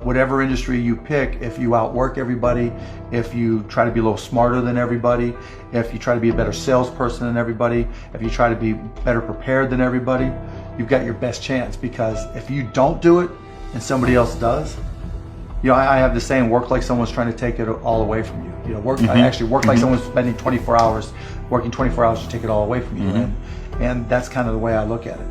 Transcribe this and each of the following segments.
whatever industry you pick, if you outwork everybody, if you try to be a little smarter than everybody, if you try to be a better salesperson than everybody, if you try to be better prepared than everybody, you've got your best chance. Because if you don't do it and somebody else does, I have the saying, work like someone's trying to take it all away from you. I actually work like someone's spending 24 hours, working 24 hours to take it all away from you. And that's kind of the way I look at it.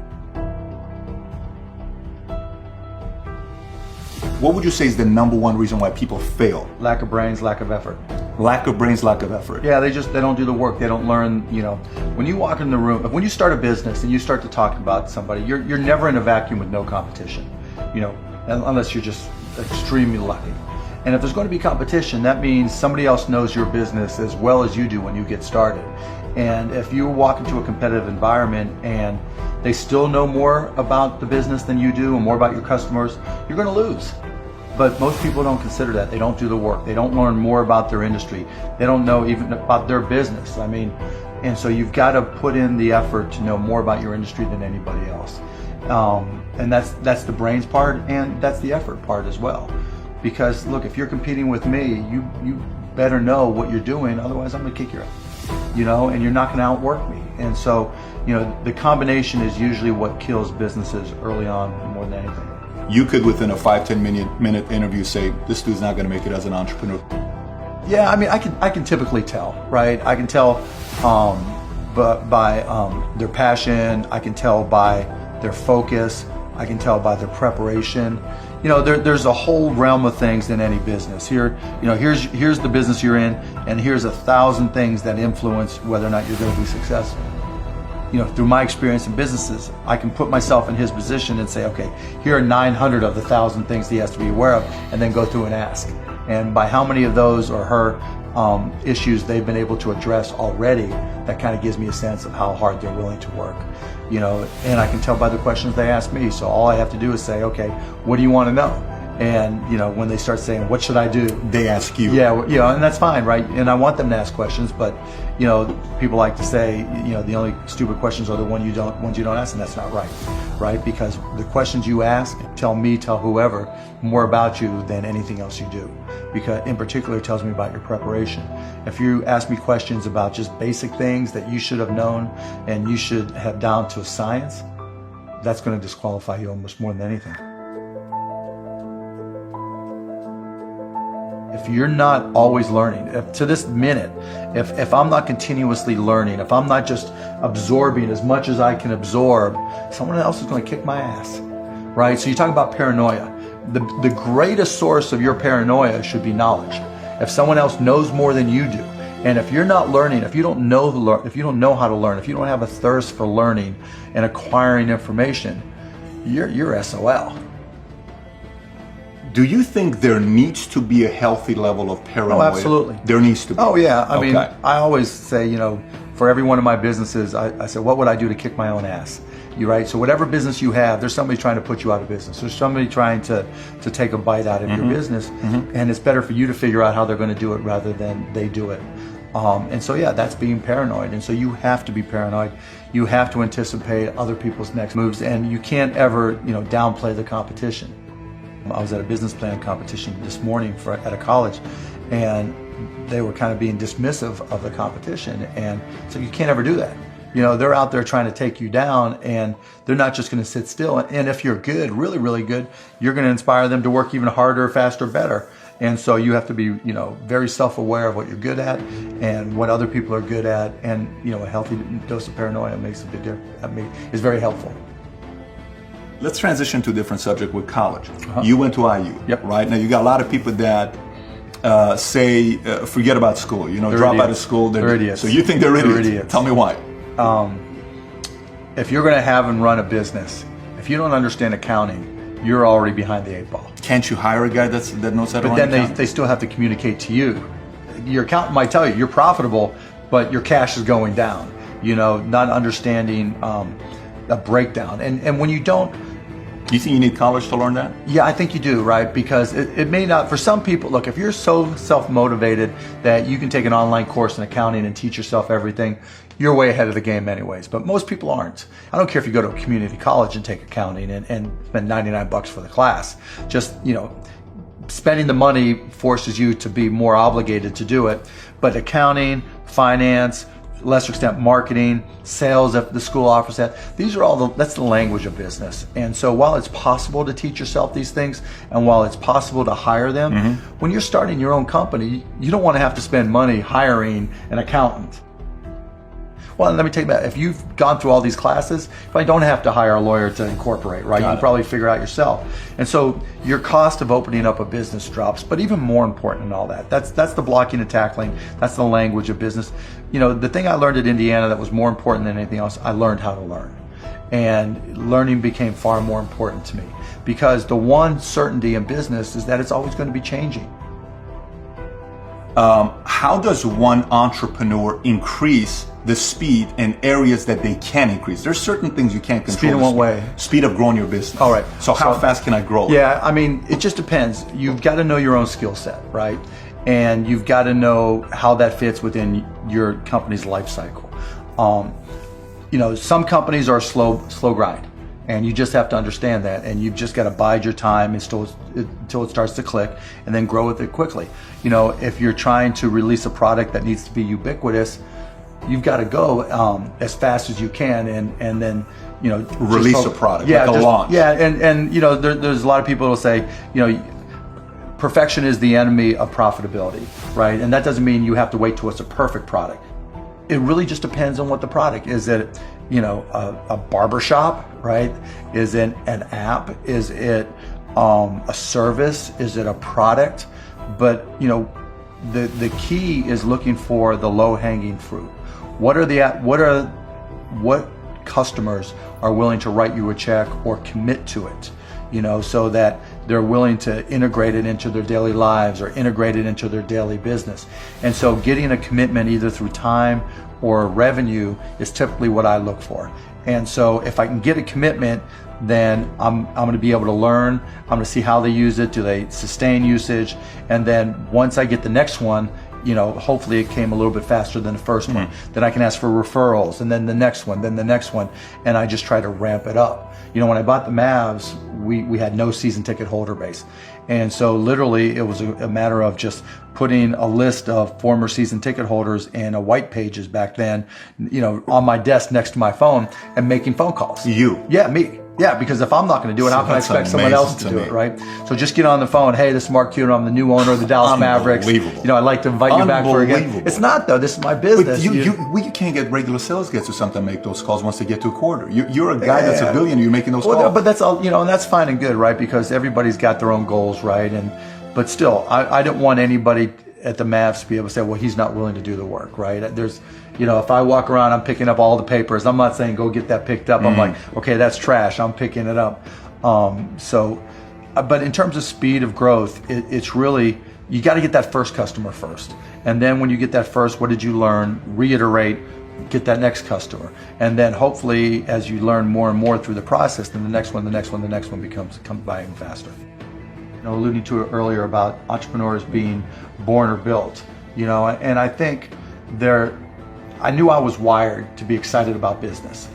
What would you say is the number one reason why people fail? Lack of brains, lack of effort. Lack of brains, lack of effort. Yeah, they don't do the work. They don't learn. When you walk in the room, when you start a business and you start to talk about somebody, you're never in a vacuum with no competition. Unless you're just extremely lucky. And if there's going to be competition, that means somebody else knows your business as well as you do when you get started. And if you walk into a competitive environment and they still know more about the business than you do and more about your customers, you're going to lose. But most people don't consider that. They don't do the work. They don't learn more about their industry. They don't know even about their business. And so you've got to put in the effort to know more about your industry than anybody else. And that's the brains part, and that's the effort part as well. Because look, if you're competing with me, you better know what you're doing. Otherwise, I'm going to kick your ass. And you're not going to outwork me. And so, the combination is usually what kills businesses early on more than anything. You could, within a 5-10 minute interview, say this dude's not going to make it as an entrepreneur. Yeah, I can typically tell, right? I can tell by their passion. I can tell by their focus. I can tell by their preparation. There's a whole realm of things in any business. Here's the business you're in, and here's 1,000 things that influence whether or not you're going to be successful. Through my experience in businesses, I can put myself in his position and say, okay, here are 900 of the 1,000 things he has to be aware of, and then go through and ask. And by how many of those or her issues they've been able to address already, that kind of gives me a sense of how hard they're willing to work. And I can tell by the questions they ask me. So all I have to do is say, okay, what do you want to know? And when they start saying, what should I do? They ask you. Yeah, and that's fine, right? And I want them to ask questions, but people like to say, the only stupid questions are the ones you don't ask, and that's not right? Because the questions you ask tell whoever more about you than anything else you do. Because in particular, it tells me about your preparation. If you ask me questions about just basic things that you should have known and you should have down to a science, that's going to disqualify you almost more than anything. If you're not always learning, to this minute, if I'm not continuously learning, if I'm not just absorbing as much as I can absorb, someone else is going to kick my ass, right? So you talk about paranoia. The greatest source of your paranoia should be knowledge. If someone else knows more than you do, and if you're not learning, if you don't know how to learn, if you don't have a thirst for learning and acquiring information, you're SOL. Do you think there needs to be a healthy level of paranoia? Oh, absolutely. There needs to be. Oh, yeah. I mean, I always say, for every one of my businesses, I say, what would I do to kick my own ass? Right? So whatever business you have, there's somebody trying to put you out of business. There's somebody trying to take a bite out of your business. And it's better for you to figure out how they're going to do it rather than they do it. And so, yeah, that's being paranoid. And so you have to be paranoid. You have to anticipate other people's next moves. And you can't ever, downplay the competition. I was at a business plan competition this morning at a college, and they were kind of being dismissive of the competition. And so you can't ever do that. They're out there trying to take you down, and they're not just going to sit still. And if you're good, really, really good, you're going to inspire them to work even harder, faster, better. And so you have to be, very self-aware of what you're good at and what other people are good at. And, a healthy dose of paranoia makes a big difference. Is very helpful. Let's transition to a different subject with college. You went to IU, Yep. right? Now you got a lot of people that say, forget about school, drop idiots. out of school. They're idiots. So you think they're idiots? They're idiots. Tell me why. If you're going to have and run a business, if you don't understand accounting, you're already behind the 8 ball. Can't you hire a guy that knows how to run But then accounting? they still have to communicate to you. Your accountant might tell you you're profitable, but your cash is going down. Not understanding a breakdown. And when you don't, Do you think you need college to learn that? yeah, I think you do, right? Because it may not, for some people, look, if you're so self-motivated that you can take an online course in accounting and teach yourself everything, you're way ahead of the game anyways. But most people aren't. I don't care if you go to a community college and take accounting and spend $99 for the class. Just, spending the money forces you to be more obligated to do it. But accounting, finance, lesser extent marketing, sales if the school offers that, these are all that's the language of business. And so while it's possible to teach yourself these things, and while it's possible to hire them, when you're starting your own company, you don't want to have to spend money hiring an accountant. Well, let me tell you that if you've gone through all these classes, you probably don't have to hire a lawyer to incorporate, right? You can probably figure out yourself. And so your cost of opening up a business drops. But even more important than all that, that's the blocking and tackling. That's the language of business. You know, the thing I learned at Indiana that was more important than anything else, I learned how to learn. And learning became far more important to me, because the one certainty in business is that it's always going to be changing. How does one entrepreneur increase the speed in areas that they can increase? There's certain things you can't control. Speed in what way? Speed of growing your business. All right. So how fast can I grow? Yeah, I mean, it just depends. You've got to know your own skill set, right? And you've got to know how that fits within your company's life cycle. You know, some companies are slow grind. And you just have to understand that, and you've just got to bide your time until it starts to click, and then grow with it quickly. You know, if you're trying to release a product that needs to be ubiquitous, you've got to go as fast as you can, and then, you know, release a product, yeah, like a launch. Yeah, and you know, there's a lot of people who will say, you know, perfection is the enemy of profitability, right? And that doesn't mean you have to wait till it's a perfect product. It really just depends on what the product is. It, you know, a barbershop, right? Is it an app? Is it a service? Is it a product? But, you know, the key is looking for the low-hanging fruit. What customers are willing to write you a check or commit to it, you know, so that they're willing to integrate it into their daily lives or integrate it into their daily business. And so getting a commitment either through time or revenue is typically what I look for. And so if I can get a commitment, then I'm going to be able to learn. I'm going to see how they use it. Do they sustain usage? And then once I get the next one, you know, hopefully it came a little bit faster than the first one. Then I can ask for referrals, and then the next one, then the next one, and I just try to ramp it up. You know, when I bought the Mavs, we had no season ticket holder base. And so literally it was a matter of just putting a list of former season ticket holders in a white pages back then, you know, on my desk next to my phone, and making phone calls. You? Yeah, me. Yeah, because if I'm not going to do it, how can I expect someone else to do it, right? So just get on the phone. Hey, this is Mark Cuban. I'm the new owner of the Dallas Mavericks. You know, I'd like to invite you back for a game. It's not, though. This is my business. But you can't get regular sales guys or something to make those calls once they get to a quarter. You're a guy that's a billionaire. You're making those calls. But that's all, you know, and that's fine and good, right? Because everybody's got their own goals, right? But still, I didn't want anybody at the Mavs to be able to say, well, he's not willing to do the work, right? There's, you know, if I walk around, I'm picking up all the papers. I'm not saying go get that picked up. I'm like, okay, that's trash. I'm picking it up. But in terms of speed of growth, it's really, you got to get that first customer first. And then when you get that first, what did you learn? Reiterate, get that next customer. And then hopefully as you learn more and more through the process, then the next one comes by even faster. You know, alluding to it earlier about entrepreneurs being born or built, you know, and I think I knew I was wired to be excited about business.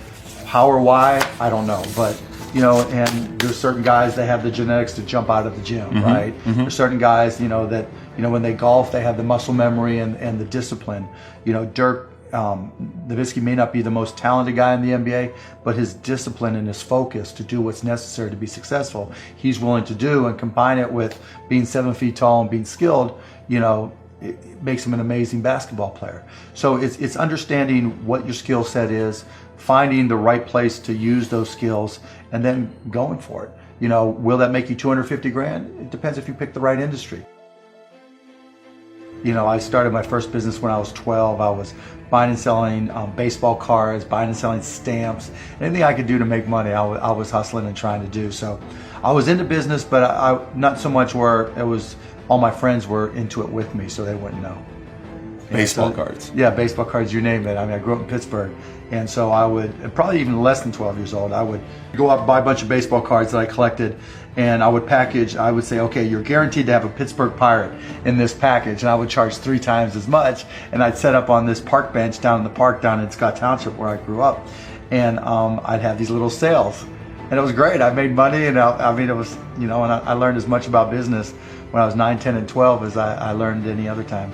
How or why, I don't know, but you know, and there's certain guys that have the genetics to jump out of the gym, right? There's certain guys, you know, that, you know, when they golf, they have the muscle memory and the discipline. You know, Dirk Nowitzki may not be the most talented guy in the NBA, but his discipline and his focus to do what's necessary to be successful, he's willing to do, and combine it with being 7 feet tall and being skilled, you know, it makes him an amazing basketball player. So it's understanding what your skill set is, finding the right place to use those skills, and then going for it. You know, will that make you 250 grand? It depends if you pick the right industry. You know, I started my first business when I was 12. I was buying and selling baseball cards, buying and selling stamps. Anything I could do to make money, I was hustling and trying to do. So I was into business, but I not so much where it was, all my friends were into it with me, so they wouldn't know. Baseball cards. Yeah, baseball cards, you name it. I mean, I grew up in Pittsburgh. And so I would, probably even less than 12 years old, I would go out and buy a bunch of baseball cards that I collected, and I would package, I would say, okay, you're guaranteed to have a Pittsburgh Pirate in this package, and I would charge 3 times as much, and I'd set up on this park bench down in the park down in Scott Township where I grew up, and I'd have these little sales. and it was great. I made money, and I mean, it was, you know, and I learned as much about business when I was 9, 10, and 12 as I learned any other time.